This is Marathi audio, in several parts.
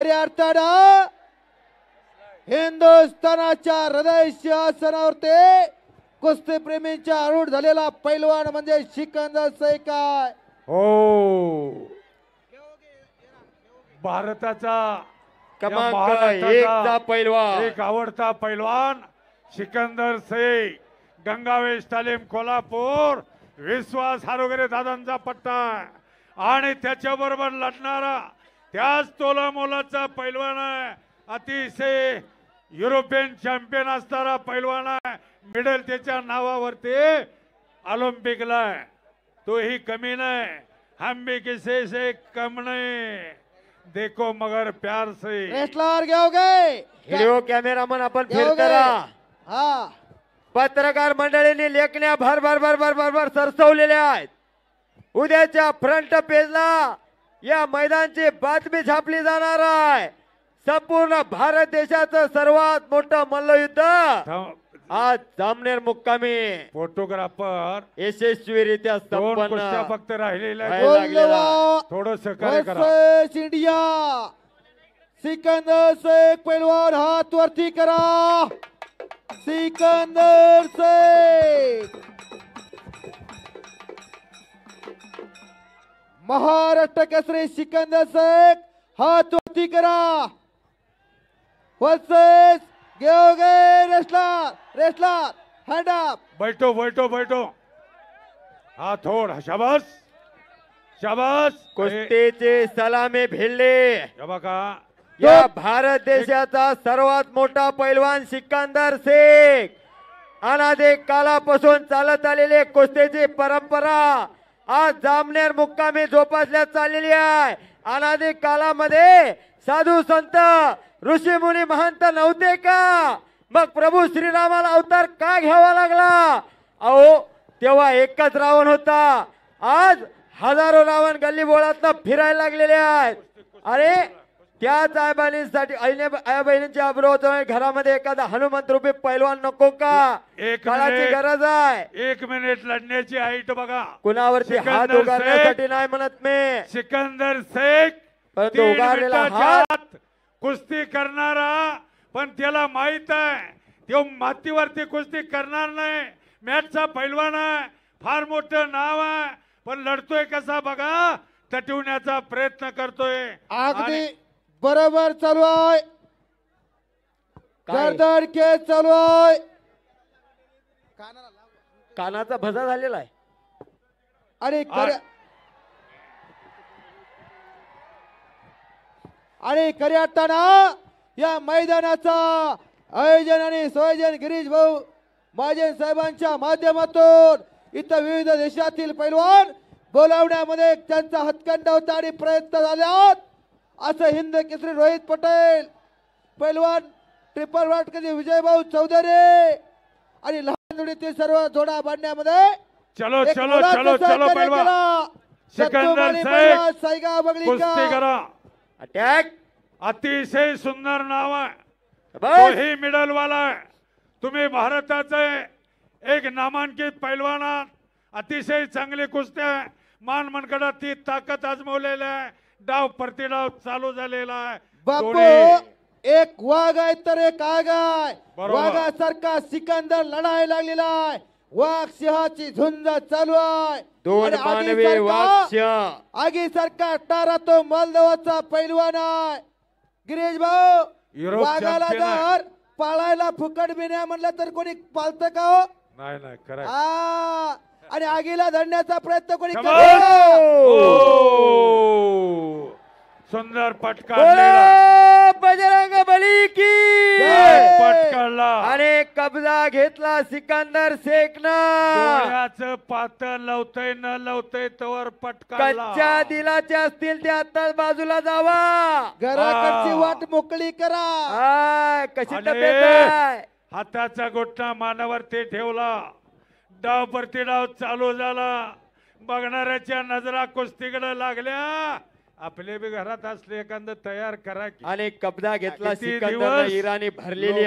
खऱ्या अर्थानं हिंदुस्थानाच्या हृदय सिंहासनावरती कुस्ती प्रेमींच्या आरूढ झालेला पैलवान म्हणजे सिकंदर शेख आहे. हो, भारताचा क्रमांक 1 चा पैलवान, एक आवडता पैलवान सिकंदर शेख, गंगावेश तालीम कोल्हापूर, विश्वास हारोगरे दादांचा पट्टा आणि त्याच्याबरोबर लढणारा त्याच तोला मोलाचा पैलवान आहे. अतिशय युरोपियन चॅम्पियन असणारा पैलवान आहे. मेडल त्याच्या नावावरती ऑलिम्पिकला आहे. तोही कमी नाही, हम भी किसी से कम नहीं, देखो मगर प्यार से. रेसलर घेओगे व्हिडिओ कॅमेरामन आपण फिर करा. हा, पत्रकार मंडळींनी लेखण्या भर भर भर भर भर भर सरसवलेल्या आहेत. उद्याच्या फ्रंट पेजला या मैदानाची बातमी छापली जाणार आहे. संपूर्ण भारत देशाचं सर्वात मोठं मल्लयुद्ध आज जामनेर मुक्कामी फोटोग्राफर यशस्वीरित्या दोन संपन्न कुस्त्या फक्त राहिलेल्या व्हायला लागलेला आहे. थोडं सहकार्य करा. Versus India. सिकंदर शेख पैलवान हात वरती करा. सिकंदर शेख महाराष्ट्र केसरी सिकंदर शेख हात वरती करा. वर्सेस घेओगे रेसलर हँड अप. बैठो बैठो बैठो. हा थोडा शाबास शाबास. कुस्तीचे सलामी भिडले. हे बघा, या भारत देशाचा सर्वात मोठा पैलवान सिकंदर शेख. अनादी कालापासून चालत आलेली कुस्तीची परंपरा आज जामनेर मुक्कामी जोपासण्यात चाललेली आहे. अनादी कालामध्ये साधू संत ऋषी मुनी महंत नव्हते का? मग प्रभू श्रीरामाला अवतार का घ्यावा लागला? अहो, तेव्हा एकच रावण होता. आज हजारो रावण गल्ली बोळातनं फिरायला लागलेले आहेत. अरे, त्याच आई बहिणींच्या अब्रोह घरामध्ये एखादा हनुमंत रूपी पैलवान नको का? काळाची गरज आहे. 1 मिनिट लढण्याची हाईट बघा. कुणावरती हात उगारण्यासाठी नाही म्हणत मी. सिकंदर शेख परंतु 3 उगारलेला मिनिटाच्या हात आत कुस्ती करणारा, पण त्याला माहित आहे तो मातीवरती कुस्ती करणार नाही. मॅचचा पैलवान आहे, फार मोठं नाव आहे, पण लढतोय कसा बघा, तटवण्याचा प्रयत्न करतोय. अगदी बरोबर चालू आहे. गर्दन केस चालू आहे. कानाचा भजा झालेला आहे. आणि खऱ्या अर्थानं या मैदानाचा आयोजन आणि संयोजन गिरीश भाऊ महाजन साहेबांच्या माध्यमातून इथं विविध देशातील पैलवान बोलावण्यामध्ये त्यांचा हातखंडा होता आणि प्रयत्न झाल्यात. असं हिंद केसरी रोहित पटेल, पैलवान ट्रिपल वाटकरी विजयभाऊ चौधरी आणि लहान जोडीतील सर्व जोडा बांधण्यामध्ये चलो चलो चलो चलो पैलवान सिकंदर शेख कुस्ती करा. अटॅक. अतिशय सुंदर नाव आहे. तोही मिडल वाला आहे. तुम्ही भारताचे एक नामांकित पैलवान आहात. अतिशय चांगली कुस्ती आहे. मान मनगडात ती ताकद आजमवलेली आहे. डाव प्रतिडाव चालू झालेला आहे. बापू, एक वाघ आहे तर एक आग आहे. वाघासारखा सिकंदर लढायला लागलेला आहे. वाघ सिंहाची झुंज चालू आहे. दोन मानवी वाघ आगीसारखा टारा तो मालदवाचा पैलवान आहे. गिरीश भाऊ, वाघाला जर पाळायला फुकट बिन्या म्हणलं तर कोणी पाळत का हो? नाही नाही खरं. आणि आगीला धरण्याचा प्रयत्न कोणी सुंदर पटका बजरंग बली की पटकाळला आणि कब्जा घेतला सिकंदर शेखनं. पातळ लवतय न लवतय तवर पटकाळला. कच्च्या दिलाच्या असतील ते आता बाजूला जावा. घराकडची वाट मोकळी करा. कशी तब्येत आहे? हाताचा गोठा मानावरती ठेवला. डाव प्रतिडाव चालू झाला. बघणाऱ्याच्या नजरा कुस्तीकडे लागल्या. आपले बी घरात असले एखादं तयार करा. आणि कब्जा घेतला सिकंदर इराणी भरलेली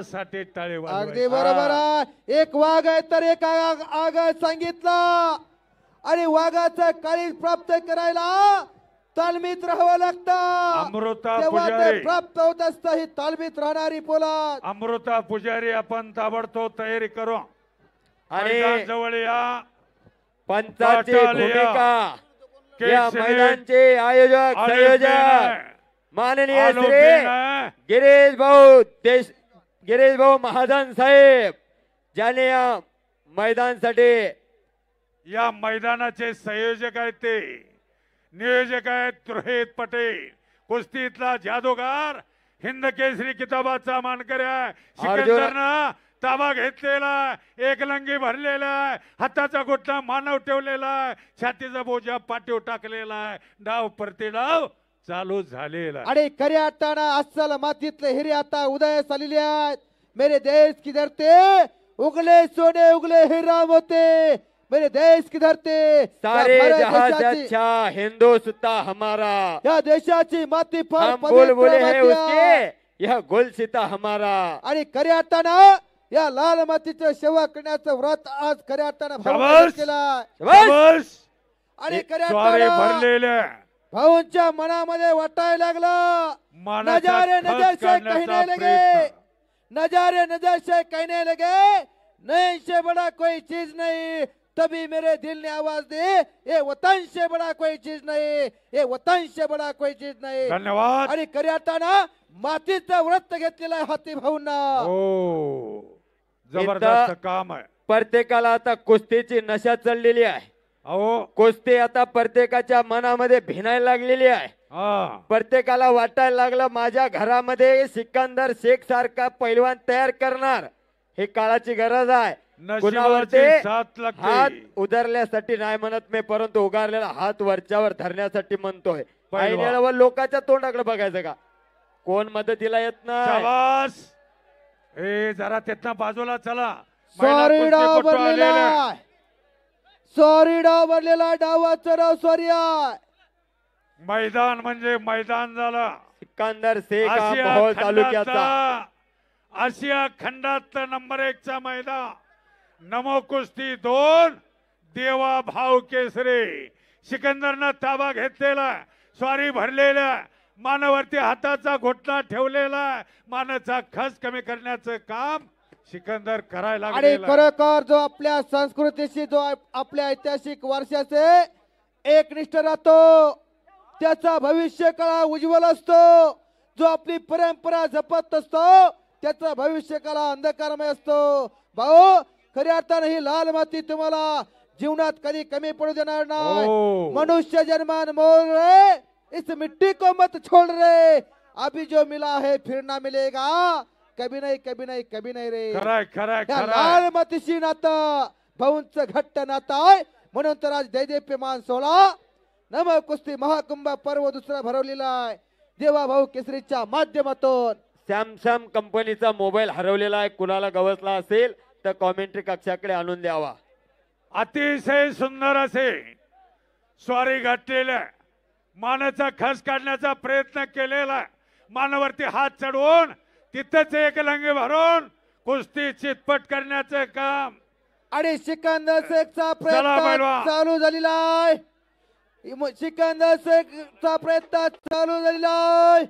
साठी टाळे. अगदी बरोबर आहे. एक वाघ आहे तर एक आग सांगितला. आणि वाघाचं काळीज प्राप्त करायला तालमीत राहावं लागतं अमृता तेव्हा ते पुजारी. प्राप्त होत असतं ही तालमीत राहणारी पोलाद. अमृता पुजारी आपण ताबडतोब तयारी करू आणि मैदान जवळ या. पंचाची पाटाल या. भूमिका के या सिनेट. मैदानचे आयोजक संयोजक ऑलिम्पिक माननीय ऑलिम्पिक श्री आहे. गिरीश भाऊ महाजन साहेब ज्याने या मैदानासाठी या मैदानाचे संयोजक आहेत ते नियोजक आहेत रोहित पटेल कुस्तीतला जादूगार हिंद केसरी किताबाचा मानकरी आहे. सिकंदरनं ताबा घेतलेला एक लंगी भरलेला आहे. हाताचा गोठा मानव ठेवलेला आहे. छातीचा बोजा पाठीव टाकलेला आहे. डाव परती डाव चालू झालेला आहे. आणि खऱ्या अर्थानं अस्सल मातीतले हिरे आता उदयास आलेले आहेत. मेरे देश की धरते उगले सोने उगले हिराम होते. मेरे देश की धरते सारे या भारत जहां से देशाची- अच्छा हिंदुस्तान हमारा या देशाची माती फार हम पवित्र बुलबुले हैं माती आहे. उसके यह गुलसिता हमारा. आणि खऱ्या अर्थानं या लाल मातीचं सेवा करण्याचं व्रत आज खऱ्या अर्थानं भाऊंनी शाबास. केलं. शाबास. आणि खऱ्या स्वारे अर्थानं भरलेल्या भाऊंच्या मनामध्ये वाटायला लागलं मानाचा नजारे खच नजर से काढण्याचा कहने लगे प्रयत्न. नजारे नजर से कहने लगे नहीं से बड़ा कोई चीज नहीं. तभी मेरे दिल ने आवाज दी ये वतन से बड़ा कोई चीज नहीं. ये वतन से बड़ा कोई चीज नहीं. धन्यवाद. आणि खऱ्या अर्थानं मातीचं व्रत घेतलेलं आहे हाती भाऊंना. हो जबरदस्त काम आहे. प्रत्येकाला आता कुस्तीची नशा चढलेली आहे. अहो कुस्ती आता प्रत्येकाच्या मनामध्ये भिनायला लागलेली आहे. हा प्रत्येकाला वाटायला लागलं माझ्या घरामध्ये सिकंदर शेख सारखा पैलवान तयार करणार. हे काळाची गरज आहे. कुणावरती नशिबाची साथ लागते. हात उधरल्यासाठी नाही म्हणत मी परंतु उगारलेला हात वरच्यावर धरण्यासाठी म्हणतोय. पैलवान. ऐनेळवर लोकांच्या तोंडाकडे बघायचं का कोण मदतीला येत नाही. शाबास. ए जरा तिथनं बाजूला चला. सॉरी महिला डाव कुस्तीपटू आलेले भरलेला आहे. आहे. सॉरी डाव भरलेला डावाचं डाव सॉरी आहे. मैदान म्हणजे मैदान झालं. सिकंदर शेख हा आशिया मोहोळ तालुक्याचा खंडातला आशिया खंडातलं नंबर 1 चा मैदान. नमो कुस्ती 2 देवा भाव केसरी. सिकंदरनं ताबा घेतलेला स्वारी भरलेला मानावरती हाताचा घोटणा ठेवलेला मानाचा खस कमी करण्याचं काम सिकंदर करायला आणि लागलेला आहे. खरोखर जो आपल्या संस्कृतीशी जो आपल्या ऐतिहासिक वारशाचे एकनिष्ठ राहतो त्याचा भविष्य काळ उज्ज्वल असतो. जो आपली परंपरा जपत असतो त्याचा भविष्य काळ अंधकारमय असतो. भाऊ खऱ्या अर्थानं ही लाल माती तुम्हाला जीवनात कधी कमी पडू देणार नाही. हो. मनुष्य जन्मान मोल रे इस मिट्टी को मत छोड़ रे. अभी जो मिला है फिर ना मिलेगा. कभी नाही कभी नाही कभी नाही रे. खराय खराय या खराय. लाल मातीशी नातं भाऊंचं घट्ट नातं आहे. म्हणून तर आज दैदेप्यमान सोहळा नम कुस्ती महाकुंभ पर्व दुसरा भरवलेला आहे देवा भाऊ केसरीच्या माध्यमातून. सॅमसंग कंपनीचा मोबाईल हरवलेला आहे. कुणाला गवसला असेल तर कॉमेंट्री कक्षाकडे आणून द्यावा. अतिशय सुंदर असे स्वारी घातलेल्या मानाचा खस काढण्याचा प्रयत्न केलेला मानावरती हात चढवून तिथंच एक लंगे भरून कुस्ती चितपट करण्याचं काम. आणि सिकंदर शेखचा चला प्रयत्न पैलवान. चालू झालेला आहे. सिकंदर शेखचा प्रयत्न चालू झालेला आहे.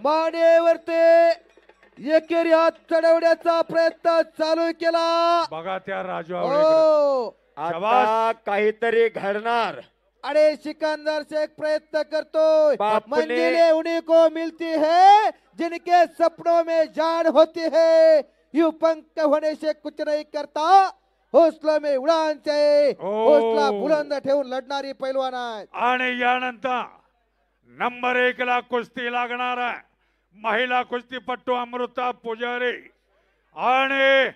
मानेवरती एकेरी हात चढवण्याचा प्रयत्न चालू केला. बघा त्या राजू हो आवळेकर. आता काहीतरी घडणार. अरे सिकंदर शेख प्रयत्न करतोय. बाप ने- मंजिलें उन्हीं को मिलती है जिनके सपनों में जान होती है. यूं पंख होने से कुछ नहीं करता हौसला में उड़ान चाहिए. ओ. हौसला बुलंद ठेवून लढणारी पैलवान आहे. आणि यानंतर नंबर 1 ला कुस्ती लागणार आहे महिला कुस्तीपट्टू अमृता पुजारी आणि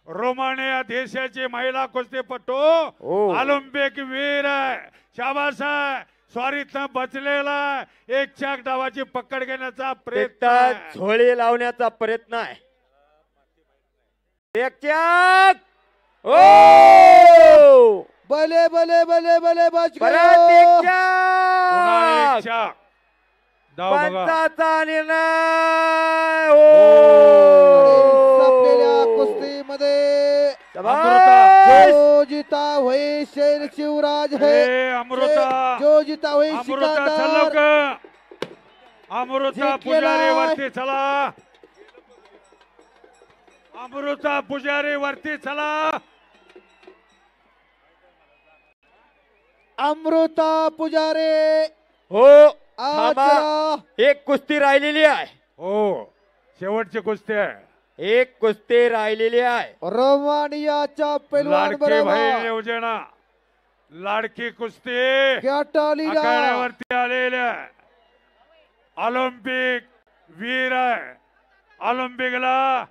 रोमानिया देशाची महिला कुस्तीपट्टू ओ. ऑलिम्पिक वीर आहे. शाबास आहे. स्वारीतनं बचलेला एक चाक डावाची पकड घेण्याचा प्रयत्न आहे. तिथं झोळी लावण्याचा प्रयत्न आहे. एक चाक. ओ भले भले भले भले बच परत एक गयो. पुन्हा एक चाक. चाक. डाव बघा. पंचाचा निर्णय. संपलेल्या ओ कुस्तीमध्ये शाबास. जो जिता होई शेरची शिवराज है ए, अमृता. जो जिता होईल अमृता चल सिकंदर लवकर. अमृता जिंकलेला पुजारी आहे. वरती चला. अमृता पुजारी वरती चला. अमृता पुजारे हो आज थांबा. एक कुस्ती राहिलेली आहे. हो शेवटची कुस्ती आहे. एक कुस्ती राहिलेली आहे. रोमानियाच्या पैलवान लाडकी भाई बरोबर योजना लाडकी कुस्ती कॅटालिना आखाड्यावरती आलेल्या ऑलिम्पिक वीर आहे. ऑलिम्पिकला